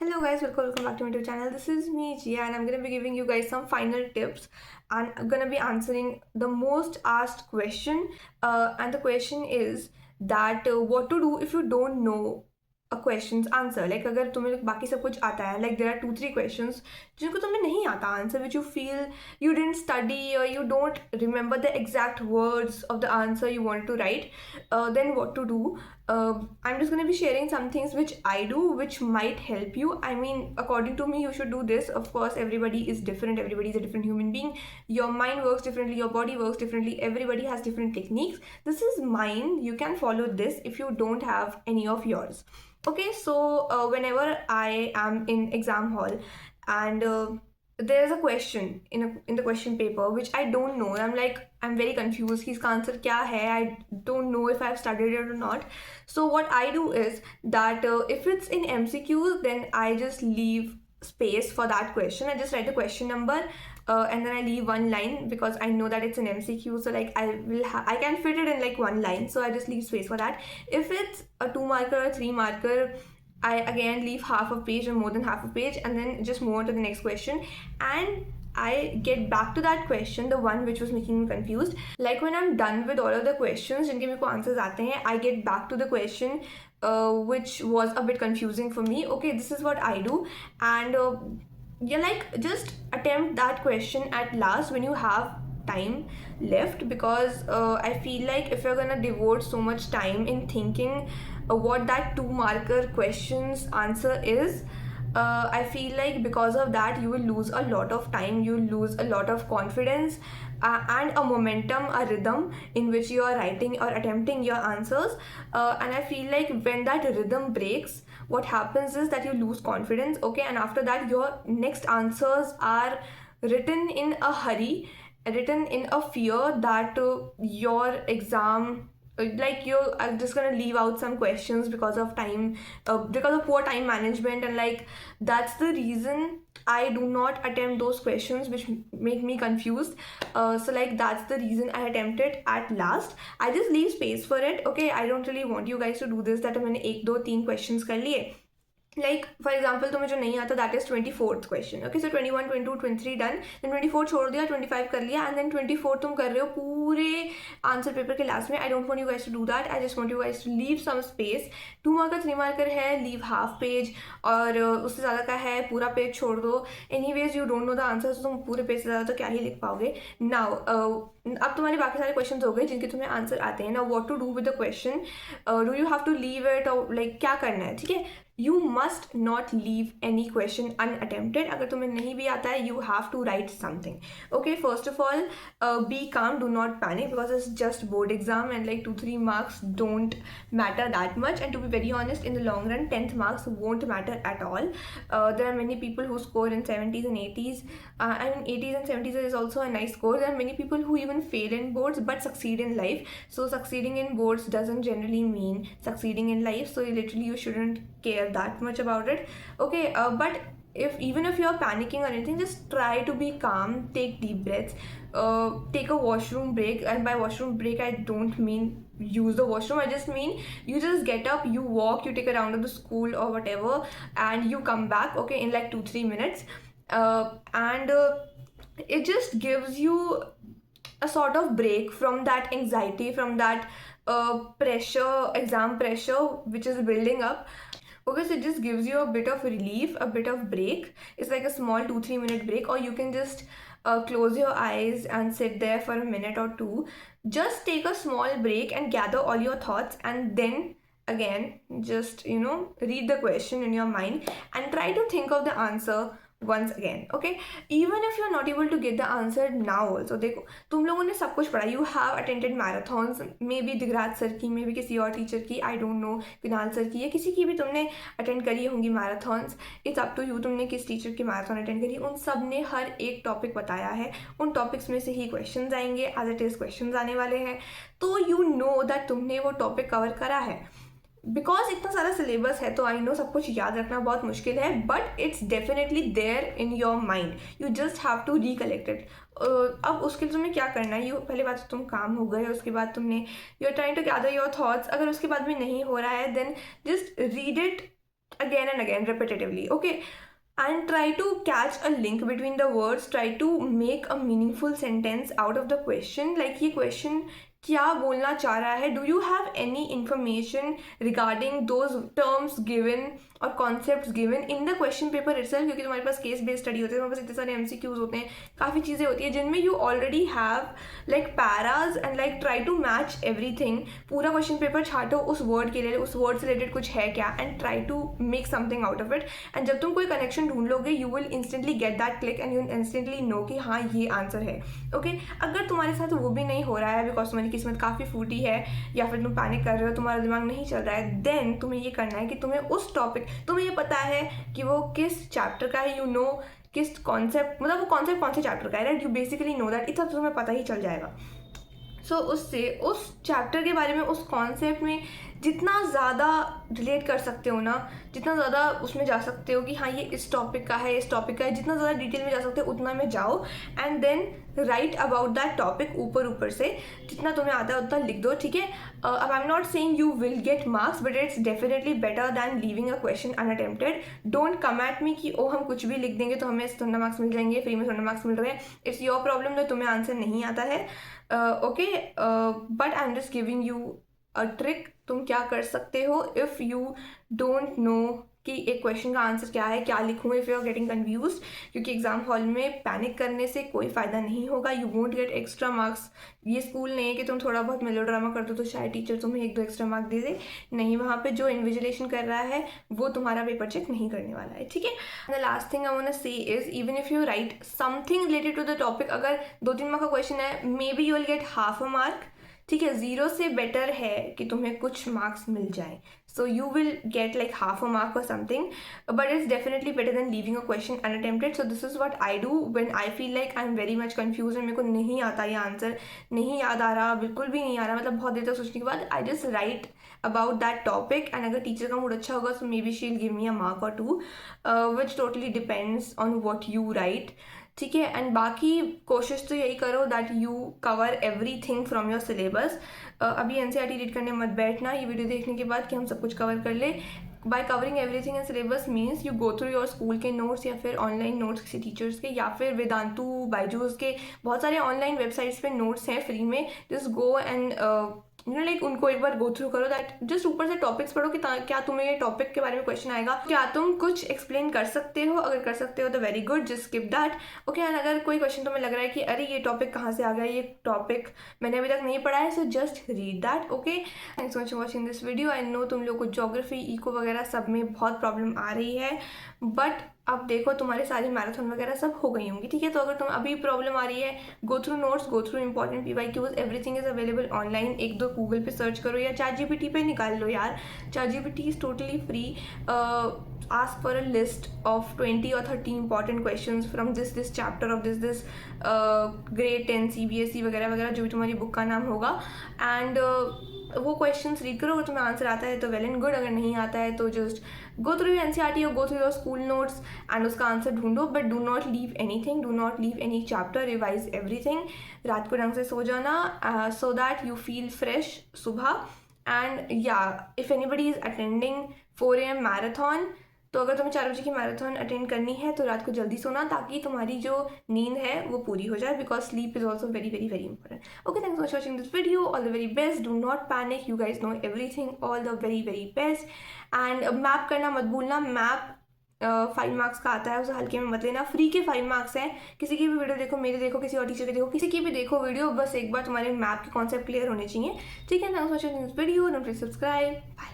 Hello guys, welcome back to my YouTube channel. This is me Gia and I'm gonna be giving you guys some final tips and I'm gonna be answering the most asked question. And the question is that what to do if you don't know a question's answer. Like अगर तुम्हें बाकी सब कुछ आता है, like there are 2-3 questions जिनको तुम्हें नहीं आता answer, which you feel you didn't study or you don't remember the exact words of the answer you wanted to write. Then what to do? I'm just going to be sharing some things which I do, which might help you. I mean, according to me, you should do this. Of course, everybody is different. Everybody is a different human being. Your mind works differently. Your body works differently. Everybody has different techniques. This is mine. You can follow this if you don't have any of yours. Okay, so whenever I am in exam hall and there's a question in the question paper which I don't know. I'm very confused. His answer kya hai? I don't know if I've studied it or not. So what I do is that if it's in MCQs, then I just leave space for that question. I just write the question number and then I leave one line because I know that it's an MCQ. So like I can fit it in like one line. So I just leave space for that. If it's a 2 marker or 3 marker, I again leave half a page or more than half a page and then just move on to the next question and I get back to that question, the one which was making me confused. Like when I'm done with all of the questions जिनके मेरे को answers आते हैं, I get back to the question which was a bit confusing for me. Okay, this is what I do. And like just attempt that question at last when you have time left, because I feel like if you're gonna devote so much time in thinking what that 2 marker questions answer is, I feel like because of that you will lose a lot of time, you will lose a lot of confidence and a momentum, a rhythm in which you are writing or attempting your answers. And I feel like when that rhythm breaks, what happens is that you lose confidence. Okay, and after that your next answers are written in a hurry, written in a fear that your exam, like you're just gonna leave out some questions because of time, because of poor time management. And like that's the reason I do not attempt those questions which make me confused. So like that's the reason I attempt it at last. I just leave space for it. Okay, I don't really want you guys to do this that मैंने 1 2 3 questions कर लिए. Like for example तुम्हें जो नहीं आता that is 24th question. Okay, so 21 22 23 done, then 24 छोड़ दिया, 25 कर लिया, and then 24 तुम कर रहे हो पूरे आंसर पेपर के लास्ट में. I don't want you guys to do that. I just want you guys to leave some space. 2 marker 3 marker है, leave half page. और उससे ज़्यादा का है पूरा पेज छोड़ दो. Anyways you don't know the answer, so तुम पूरे पेज से ज़्यादा तो क्या ही लिख पाओगे. Now अब तुम्हारे बाकी सारे क्वेश्चन हो गए जिनके तुम्हें आंसर आते हैं. Now what to do with the question? Do you have to leave it or like क्या करना है? ठीक है, you must not leave any question unattempted. अगर तुम्हें नहीं भी आता है, you have to write something. Okay, first of all, be calm, do not panic, because it's just board exam and like 2-3 marks don't matter that much. And to be very honest, in the long run 10th marks won't matter at all. There are many people who score in 70s and 80s. I mean 80s and 70s is also a nice score. There are many people who even fail in boards but succeed in life. So succeeding in boards doesn't generally mean succeeding in life. So literally you shouldn't care that much about it. Okay, but even if you're panicking or anything, just try to be calm, take deep breaths, take a washroom break. And by washroom break I don't mean use the washroom, I just mean you just get up, you walk, you take a round of the school or whatever, and you come back, okay, in like 2-3 minutes. And it just gives you a sort of break from that anxiety, from that pressure, exam pressure which is building up. Okay, so it just gives you a bit of relief, a bit of break. It's like a small 2-3 minute break, or you can just close your eyes and sit there for a minute or two. Just take a small break and gather all your thoughts, and then again just read the question in your mind and try to think of the answer once again. Okay, even if you're not able to get the answer now also, देखो तुम लोगों ने सब कुछ पढ़ा, you have attended marathons, maybe Digraj sir की, maybe किसी और टीचर की, I don't know, Kunal sir की, या किसी की भी तुमने अटेंड करी होंगी marathons. It's up to you तुमने किस टीचर की मैराथन अटेंड करी. उन सब ने हर एक टॉपिक बताया है, उन टॉपिक्स में से ही क्वेश्चन आएंगे, एज इट इज क्वेश्चन आने वाले हैं. तो यू नो दैट तुमने वो टॉपिक कवर करा है. बिकॉज इतना सारा सिलेबस है तो आई नो सब कुछ याद रखना बहुत मुश्किल है, but it's definitely there in your mind. You just have to recollect it. अब उसके लिए तुम्हें क्या करना है, पहले बात तुम काम हो गए, उसके बाद तुमने you are trying to gather your thoughts. अगर उसके बाद भी नहीं हो रहा है, then just read it again and again repetitively. Okay, and try to catch a link between the words, try to make a meaningful sentence out of the question. Like ये question क्या बोलना चाह रहा है, do you have any information regarding those terms given और concepts given in the question paper itself, क्योंकि तुम्हारे पास case based study होती है, तुम्हारे पास इतने सारे MCQs होते हैं, काफ़ी चीज़ें होती है जिनमें you already have like paras and like try to match everything. पूरा क्वेश्चन पेपर छाटो उस वर्ड के लिए, उस वर्ड से रिलेटेड कुछ है क्या, and try to make something out of it. And जब तुम कोई कनेक्शन ढूंढ लोगे you will instantly get that click and you instantly know कि हाँ ये आंसर है. ओके, अगर तुम्हारे साथ वो भी नहीं हो रहा है बिकॉज तुम्हारी किस्मत काफ़ी फूटी है या फिर तुम पैनिक कर रहे हो, तुम्हारा दिमाग नहीं चल रहा है, देन तुम्हें ये करना है कि तुम्हें उस टॉपिक, तुम्हें ये पता है कि वो किस चैप्टर का है, यू नो किस कॉन्सेप्ट, मतलब वो कॉन्सेप्ट कौन से चैप्टर का है, right, you basically know that, इतना तो तुम्हें पता ही चल जाएगा. सो उससे उस चैप्टर के बारे में, उस कॉन्सेप्ट में जितना ज़्यादा रिलेट कर सकते हो ना, जितना ज़्यादा उसमें जा सकते हो कि हाँ ये इस टॉपिक का है, इस टॉपिक का है, जितना ज़्यादा डिटेल में जा सकते हो उतना में जाओ. And then write about that topic, ऊपर से जितना तुम्हें आता है उतना लिख दो. ठीक है, अब I am not saying you will get marks, but it's definitely better than leaving a question unattempted. Don't come at me कि ओ हम कुछ भी लिख देंगे तो हमें 100 मार्क्स मिल जाएंगे, फ्री में 100 मार्क्स मिल रहे हैं. इट्स योर प्रॉब्लम that तुम्हें आंसर नहीं आता है. Okay, but I am just giving you a trick. तुम क्या कर सकते हो इफ़ यू डोंट नो कि एक क्वेश्चन का आंसर क्या है, क्या लिखूँ, if you are getting confuse, क्योंकि एग्जाम हॉल में पैनिक करने से कोई फ़ायदा नहीं होगा. You won't get extra marks. ये स्कूल नहीं है कि तुम थोड़ा बहुत मेलोड्रामा कर दो तो शायद टीचर तुम्हें 1-2 एक्स्ट्रा मार्क दे दे. नहीं, वहाँ पे जो इन्विजिलेशन कर रहा है वो तुम्हारा पेपर चेक नहीं करने वाला है. ठीक है, the last thing I want to say is, even if you write something related to the topic, अगर 2-3 मार्क का क्वेश्चन है, maybe you will get half a mark. ठीक है, 0 से बेटर है कि तुम्हें कुछ मार्क्स मिल जाए. So you will get like half a mark और something, but it's definitely better than leaving a question unattempted. So this is what I do when I feel like I am very much confuse and मेरे को नहीं आता ये answer, नहीं याद आ रहा, बिल्कुल भी नहीं आ रहा, मतलब बहुत देर तक सोचने के बाद I just write about that topic. And अगर टीचर का मूड अच्छा होगा so maybe she will give me a mark और 2, which totally depends on what you write. ठीक है, एंड बाकी कोशिश तो यही करो that you cover everything from your syllabus. अभी NCERT रीड करने मत बैठना ये वीडियो देखने के बाद कि हम सब कुछ कवर कर ले. Bye covering everything in syllabus means you go through your school के नोट्स या फिर ऑनलाइन नोट्स किसी टीचर्स के, या फिर वेदांतु, बायजूस के बहुत सारे ऑनलाइन वेबसाइट्स पे नोट्स हैं फ्री में. Just go and you know like उनको एक बार गो थ्रू करो, दैट जस्ट ऊपर से टॉपिक्स पढ़ो कि क्या तुम्हें ये टॉपिक के बारे में क्वेश्चन आएगा, क्या तुम कुछ एक्सप्लेन कर सकते हो. अगर कर सकते हो तो very good, just skip that. Okay, and अगर कोई क्वेश्चन तुम्हें लग रहा है कि अरे ये टॉपिक कहाँ से आ गया, ये टॉपिक मैंने अभी तक नहीं पढ़ा है, so just read that. Okay, thanks so much for watching this video. I know तुम लोग को ज्योग्राफी, इको वगैरह सब में बहुत प्रॉब्लम आ रही है, बट अब देखो तुम्हारे सारे मैराथन वगैरह सब हो गई होंगी. ठीक है, तो अगर तुम अभी प्रॉब्लम आ रही है, go through notes, go through important PYQs, everything is available online. 1-2 Google पे सर्च करो या ChatGPT पे निकाल लो यार. ChatGPT is totally free. ask for a list of 20 or 30 important questions from this chapter of this grade 10 CBSE वगैरह वगैरह जो भी तुम्हारी बुक का नाम होगा. एंड वो क्वेश्चंस रीड करो. अगर तुम्हें आंसर आता है तो वेल एंड गुड, अगर नहीं आता है तो just go through your NCERT और go through your school notes and उसका आंसर ढूंढो. But do not leave anything, do not leave any chapter, revise everything. रात को ढंग से सो जाना so that you feel fresh सुबह. एंड या if anybody is attending 4 AM marathon, तो अगर तुम्हें 4 बजे की मैराथन अटेंड करनी है तो रात को जल्दी सोना ताकि तुम्हारी जो नींद है वो पूरी हो जाए, because sleep is also very very very important. Okay, thanks for watching this video. All the very best. Do not panic, you guys know everything. All the very very best. And map करना मत भूलना. Map 5 marks का आता है, उसे हल्के में मत लेना. फ्री के 5 मार्क्स हैं. किसी की भी वीडियो देखो, मेरे देखो, किसी और टीचर के देखो, किसी की भी देखो वीडियो, बस एक बार तुम्हारे मैप के कॉन्सेप्ट क्लियर होने चाहिए. ठीक है, thanks for watching this video. Don't forget to subscribe. Bye.